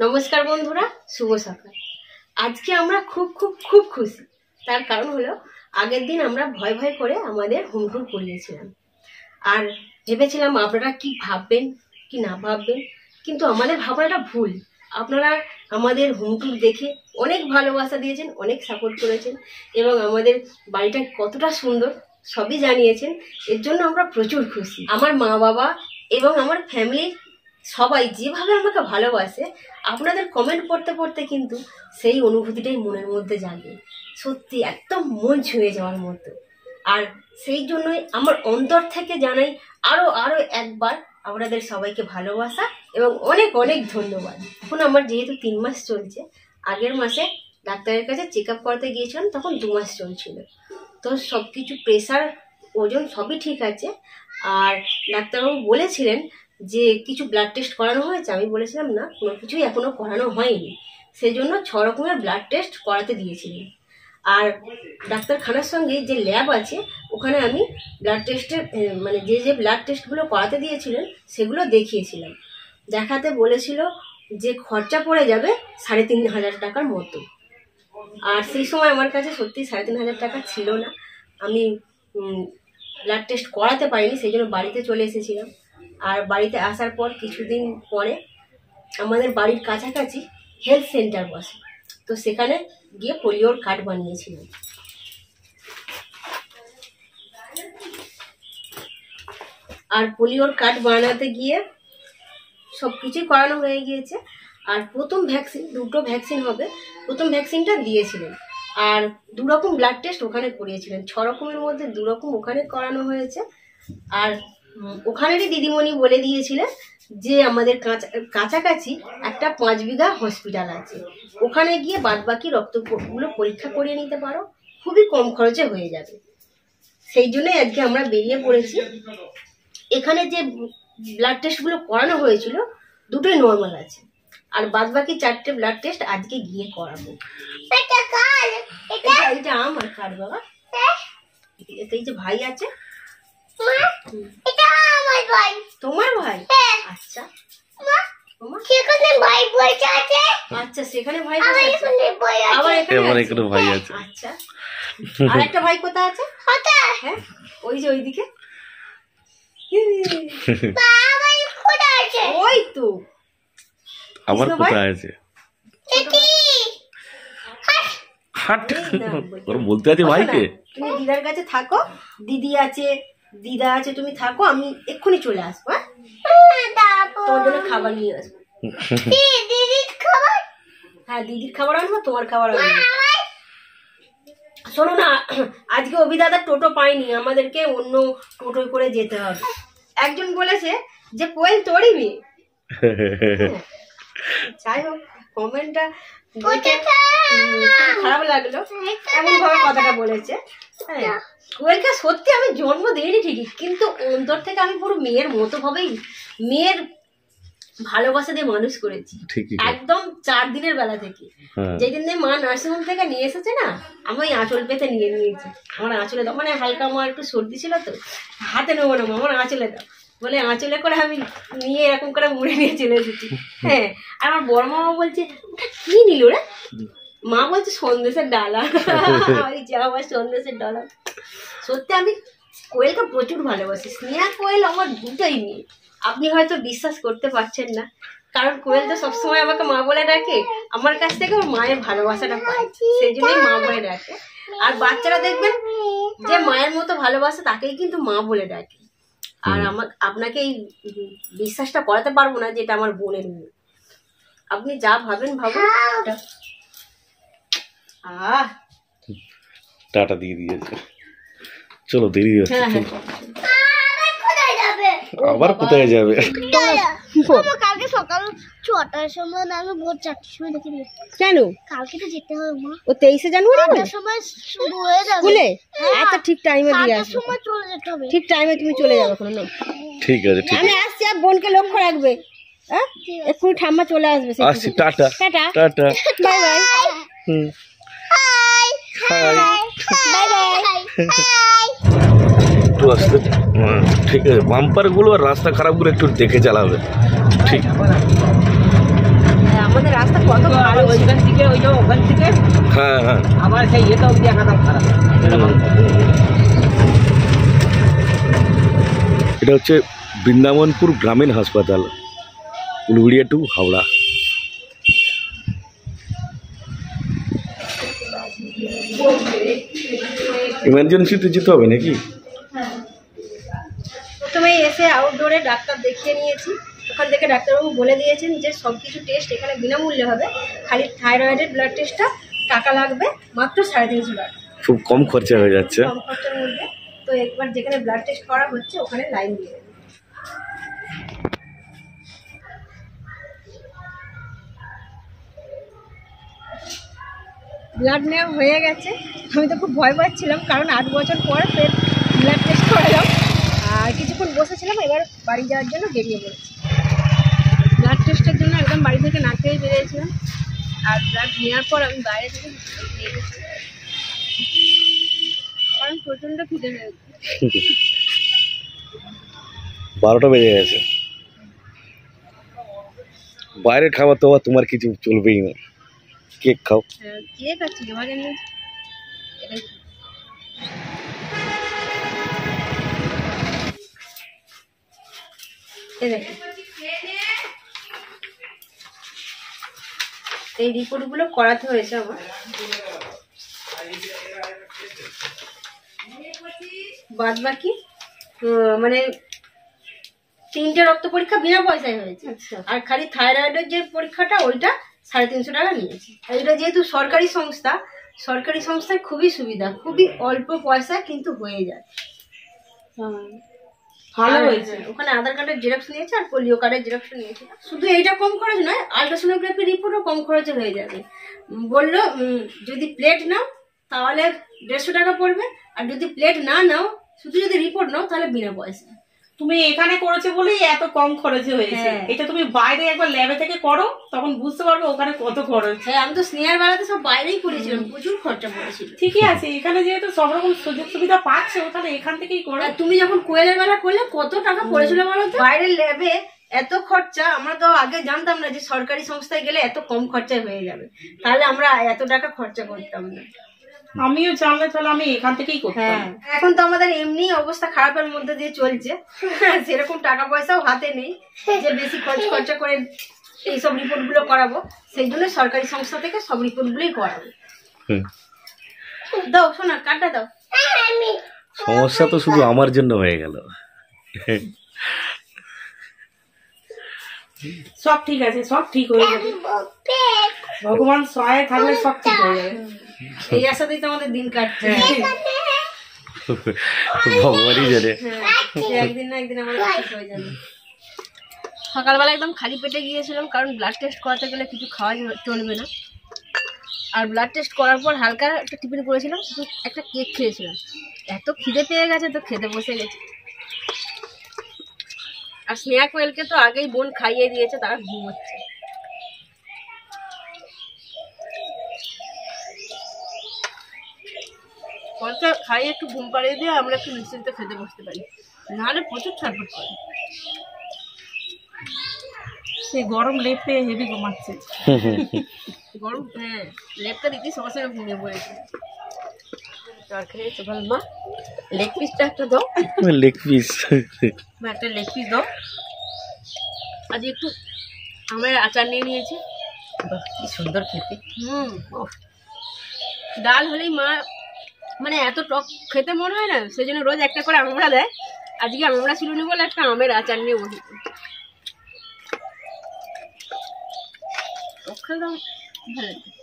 नमस्कार बंधुरा शुभ सकाल। आज के आमरा खूब खूब खूब खुशी। तार कारण हलो आगेर दिन आमरा भय भय करे आमादेर होम टूर करिয়েছিলাম আর ভেবেছিলাম আপনারা কি ভাববেন কি না ভাববেন, কিন্তু আমাদের ভাবনাটা ভুল। আপনারা আমাদের হোম টুর দেখে অনেক ভালোবাসা দিয়েছেন, অনেক সাপোর্ট করেছেন এবং আমাদের বাড়িটা কতটা সুন্দর সবই জানিয়েছেন। এর জন্য আমরা প্রচুর খুশি। আমার মা বাবা এবং আমার ফ্যামিলি সবাই যেভাবে আমাকে ভালোবাসে, আপনাদের কমেন্ট পড়তে পড়তে কিন্তু সেই অনুভূতিটাই মনের মধ্যে জাগে। সত্যি একদম মন ছুঁয়ে যাওয়ার মতো। আর সেই জন্যই আমার অন্তর থেকে জানাই আরো আরো একবার আপনাদের সবাইকে ভালোবাসা এবং অনেক অনেক ধন্যবাদ। এখন আমার যেহেতু 3 মাস চলছে, আগের মাসে ডাক্তারের কাছে চেক আপ করতে গিয়েছিলাম, তখন 2 মাস চলছিল। তো সব কিছু প্রেশার ওজন সবই ঠিক আছে। আর ডাক্তারবাবু বলেছিলেন যে কিছু ব্লাড টেস্ট করানো হয়েছে। আমি বলেছিলাম না, কোনো কিছুই এখনো করানো হয়নি। সেই জন্য 6 রকমের ব্লাড টেস্ট করাতে দিয়েছিলেন। আর ডাক্তারখানার সঙ্গে যে ল্যাব আছে ওখানে আমি ব্লাড টেস্টের মানে যে ব্লাড টেস্টগুলো করাতে দিয়েছিলেন সেগুলো দেখিয়েছিলাম। দেখাতে বলেছিল যে খরচা পড়ে যাবে 3,500 টাকার মতো। আর সেই সময় আমার কাছে সত্যি 3,500 টাকা ছিল না। আমি ব্লাড টেস্ট করাতে পারিনি, সেই জন্য বাড়িতে চলে এসেছিলাম। আর বাড়িতে আসার পর কিছুদিন পরে আমাদের বাড়ির কাছাকাছি হেলথ সেন্টার বসে, তো সেখানে গিয়ে পোলিওর কার্ড বানিয়েছিলাম। আর পোলিওর কার্ড বানাতে গিয়ে সব কিছুই করানো হয়ে গিয়েছে। আর প্রথম ভ্যাকসিন, 2টো ভ্যাকসিন হবে, প্রথম ভ্যাকসিনটা দিয়েছিলেন। আর 2 রকম ব্লাড টেস্ট ওখানে করিয়েছিলেন। 6 রকমের মধ্যে 2 রকম ওখানে করানো হয়েছে। আর ওখানেরই দিদিমণি বলে দিয়েছিলেন যে আমাদের কাছাকাছি একটা 5 বিঘা হসপিটাল আছে, ওখানে গিয়ে বাদবাকি রক্তগুলো পরীক্ষা করিয়ে নিতে পারো, খুবই কম খরচে হয়ে যাবে। সেই জন্যই আজকে আমরা বেরিয়ে পড়েছি। এখানে যে ব্লাড টেস্টগুলো করানো হয়েছিল 2টোই নর্মাল আছে, আর বাদবাকি 4টে ব্লাড টেস্ট আজকে গিয়ে করাবো। এটা আমার কার্ড বাবা, এতে এই যে ভাই আছে। তোমার ভাই? আচ্ছা আচ্ছা, সেখানে ভাই আবার এখানে ভাই আছে। আচ্ছা, আর একটা ভাই কোথায় আছে? হ্যাঁ, ওই যে ওইদিকে। ওই তো আবার কোথায় আছে? বলতে আছে ভাইকে, তুমি দিদার কাছে থাকো, দিদি আছে, দিদা আছে, তুমি থাকো, আমি এক্ষুনি চলে আসবো। তোর জন্য খাবার নিয়ে আসবো। হ্যাঁ, দিদির খাবার আনবো, তোমার খাবার আনবো। শোনো না, আজকে অভিদাদা টোটো পাইনি, আমাদেরকে অন্য টোটোয় করে যেতে হবে। একজন বলেছে যে কোয়েল তোরই। যাই হোক, কমেন্টটা খারাপ লাগলো, এমন ভাবে কথাটা বলেছে। হ্যাঁ, কোয়েলকে সত্যি আমি জন্ম দিইনি ঠিকই, কিন্তু অন্তর থেকে আমি পুরো মেয়ের মতো ভাবেই, মেয়ের ভালোবাসা দিয়ে মানুষ করেছি একদম 4 দিনের বেলা থেকে। যেদিন মা নার্সিংহোম থেকে নিয়ে এসেছে না, আমি আঁচল পেতে নিয়ে নিয়েছি। আমার আঁচলে দাও, মানে হালকা আমার একটু সর্দি ছিল তো, হাতে নেবো না, আমার আঁচলে দাও বলে আঁচলে করে আমি নিয়ে এরকম করে মুড়ে নিয়ে চলে এসেছি। হ্যাঁ, আর আমার বড় মামা বলছে ওটা কি নিল রে? মা বলছে সন্দেশের ডালা। আমার সন্দেশের ডালা। সত্যি আমি কোয়েলকে প্রচুর ভালোবাসি। স্নেহা কোয়েল আমার দুটোই নিয়ে। আপনি হয়তো বিশ্বাস করতে পারছেন না, কারণ কোয়েল তো সবসময় আমাকে মা বলে ডাকে, আমার কাছ থেকে ওর মায়ের ভালোবাসাটা পায়, সেই জন্যই মা বলে ডাকে। আর বাচ্চারা দেখবেন যে মায়ের মতো ভালোবাসে তাকেই কিন্তু মা বলে ডাকে। আর আপনাকে এই বিশ্বাসটা করাতে পারবো না যে এটা আমার বোনের মেয়ে। আপনি যা ভাবেন ভাবুন। টাটা দিয়ে দিয়েছে, চলো দেরি হচ্ছে। আবার কোথায় যাবে? কালকে সকাল 6টার সময় না, আমি ভোর 4টার সময় দেখি। কেন? কালকে তো যেতে হবে মা। ও 23শে জানুয়ারি সময় শুরু হয়ে যাবে স্কুলে। আচ্ছা, ঠিক টাইমে দিয়ে আসবে। সময় চলে যেতে হবে, ঠিক টাইমে তুমি চলে যাবে। এখন না, ঠিক আছে, ঠিক আছে, আমি আসছি। আর বোনকে লক্ষ্য রাখবে। হ্যাঁ, এক্ষুনি ঠাম্মা চলে আসবে। আসছি, tata tata tata, bye bye. Bye bye. একটু আসতে, ঠিক আছে। বাম্পার গুলো আর রাস্তা খারাপ গুলো একটু দেখে চালাবে, ঠিক। আমাদের রাস্তা কত ভালো ছিল। ওইখান থেকে ওখান থেকে হ্যাঁ হ্যাঁ আবার সেই এটা অব্দি একদম খারাপ। এটা হচ্ছে বৃন্দাবনপুর গ্রামীণ হাসপাতাল, উলুবেড়িয়া টু হাওড়া। ইমার্জেন্সিতে যেতে হবে নাকি? প্রথমে এসে আউটডোরে ডাক্তার দেখিয়ে নিয়েছি। ওখান থেকে ডাক্তারবাবু বলে দিয়েছেন যে সব কিছু টেস্ট এখানে বিনামূল্যে হবে, খালি থাইরয়েডের ব্লাড টেস্টটা টাকা লাগবে মাত্র 350 টাকা। খুব কম খরচা হয়ে যাচ্ছে। কম খরচার মধ্যে। তো একবার যেখানে ব্লাড টেস্ট করা হচ্ছে ওখানে লাইন দিয়ে দেবে। ব্লাড নেওয়া হয়ে গেছে। আমি তো খুব ভয় পাচ্ছিলাম, কারণ 8 বছর পর ফের ব্লাড টেস্ট করালাম। আর কিছুক্ষণ বসেছিলাম, এবার বাড়ি যাওয়ার জন্য বেরিয়ে পড়েছি। ব্লাড টেস্টের জন্য একদম বাড়ি থেকে না খেয়ে বেরিয়েছিলাম। আর ব্লাড নেওয়ার পর আমি বাইরে থেকে নিয়ে গেছি, কারণ প্রচণ্ড খিদে পেয়েছে। 12টা বেজে গেছে। বাইরের খাবার তো তোমার কিছু চলবেই না। কেক খাও। কেক আছে এবার এনে এটাই এই রিপোর্টগুলো করাতে হয়েছে আমার। বাদ বাকি মানে 3টে রক্ত পরীক্ষা বিনা পয়সায় হয়েছে। আর খালি থাইরয়েডের যে পরীক্ষাটা ওইটা 350 টাকা নিয়েছে। এটা যেহেতু সরকারি সংস্থায় খুবই সুবিধা, খুবই অল্প পয়সা কিন্তু হয়ে যায়। ভালো হয়েছে। ওখানে আধার কার্ডের জেরক্স নিয়েছে আর পোলিও কার্ডের জেরক্স নিয়েছে। শুধু এইটা কম খরচ নয়, আলট্রাসোনোগ্রাফি রিপোর্টও কম খরচে হয়ে যাবে। বললো যদি প্লেট নাও তাহলে 150 টাকা পড়বে, আর যদি প্লেট না নাও, শুধু যদি রিপোর্ট নাও তাহলে বিনা পয়সা। তুমি এখানে করেছো বলেই এত কম খরচে হয়েছে। এটা তুমি বাইরে একবার ল্যাবে থেকে করো, তখন বুঝতে পারবে ওখানে কত খরচ। হ্যাঁ, আমি তো স্নেহার বেলাতে সব বাইরেই করেছিলাম, প্রচুর খরচা পড়েছিল। ঠিকই আছে, এখানে যেহেতু সব রকম সুযোগ সুবিধা পাচ্ছে, ওখানে এখান থেকেই করো। আর তুমি যখন কোয়েলের বেলা করলে কত টাকা পড়েছিল বলো তো? বাইরের ল্যাবে এত খরচা, আমরা তো আগে জানতাম না যে সরকারি সংস্থায় গেলে এত কম খরচায় হয়ে যাবে, তাহলে আমরা এত টাকা খরচা করতাম না। আমিও জানলে তাহলে আমি এখান থেকেই করতাম। এখন তো আমাদের এমনি অবস্থা খারাপের মধ্যে দিয়ে চলছে, সেরকম টাকা পয়সাও হাতে নেই যে বেশি খরচা করে এইসব রিপোর্ট গুলো করাবো। সেই জন্য সরকারি সংস্থা থেকে সব রিপোর্ট গুলোই করাবো। দাও শোনা, কাটা দাও। সমস্যা তো শুধু আমার জন্য হয়ে গেল। সব ঠিক আছে, সব ঠিক হয়ে যাবে, ভগবান সহায় থাকলে সব ঠিক হয়ে যাবে। এই আশাতেই তো আমাদের দিন কাটছে। ভগবানই জানে। একদিন না একদিন আমাদের ঠিক হয়ে যাবে। সকালবেলা একদম খালি পেটে গিয়েছিলাম, কারণ ব্লাড টেস্ট করাতে গেলে কিছু খাওয়া চলবে না। আর ব্লাড টেস্ট করার পর হালকা একটা টিফিন করেছিলাম, শুধু একটা কেক খেয়েছিলাম। এত খিদে পেয়ে গেছে তো খেতে বসে গেছি। আর স্নেহা কোয়েলকে তো আগেই বোন খাইয়ে দিয়েছে, তারা ঘুমোচ্ছে। কোয়েলকে খাইয়ে একটু ঘুম পাড়িয়ে দিয়ে আমরা একটু নিশ্চিন্তে খেতে বসতে পারি, নাহলে প্রচুর ছটফট করে। সেই গরম লেপে হেভি ঘুমাচ্ছে। গরম, হ্যাঁ, লেপটা দিতে সবার সঙ্গে ঘুমিয়ে পড়েছে। আর খেয়েছো ভালো মা? লেগ পিসটা একটা দাও। লেগ পিস, একটা লেগ পিস দাও। আজ একটু আমের আচার নিয়ে নিয়েছি, কি সুন্দর খেতে। ডাল হলেই মা মানে এত টক খেতে মনে হয় না, সেই জন্য রোজ একটা করে আমরা দেয়। আজকে আমরা ছিল না বলে একটা আমের আচার নিয়ে বসি। টক খেতে ভালো লাগে।